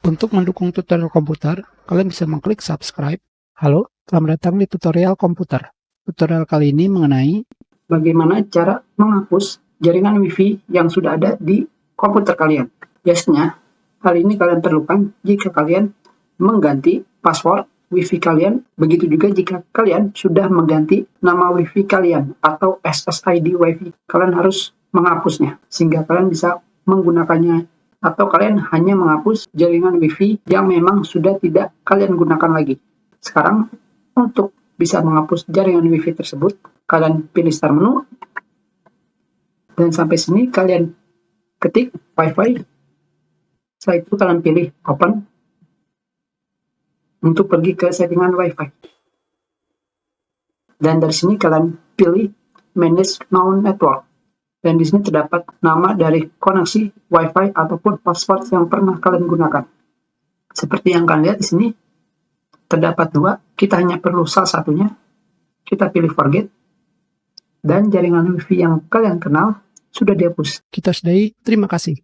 Untuk mendukung tutorial komputer, kalian bisa mengklik subscribe. Halo, selamat datang di tutorial komputer. Tutorial kali ini mengenai bagaimana cara menghapus jaringan WiFi yang sudah ada di komputer kalian. Biasanya, hal ini kalian perlukan jika kalian mengganti password WiFi kalian. Begitu juga jika kalian sudah mengganti nama WiFi kalian atau SSID WiFi. Kalian harus menghapusnya sehingga kalian bisa menggunakannya, atau kalian hanya menghapus jaringan WiFi yang memang sudah tidak kalian gunakan lagi. Sekarang, untuk bisa menghapus jaringan WiFi tersebut, kalian pilih start menu, dan sampai sini kalian ketik Wi-Fi. Setelah itu kalian pilih open untuk pergi ke settingan Wi-Fi. Dan dari sini kalian pilih manage known network. Dan di sini terdapat nama dari koneksi Wi-Fi ataupun password yang pernah kalian gunakan. Seperti yang kalian lihat di sini, terdapat dua. Kita hanya perlu salah satunya. Kita pilih forget. Dan jaringan WiFi yang kalian kenal sudah dihapus. Kita sudahi. Terima kasih.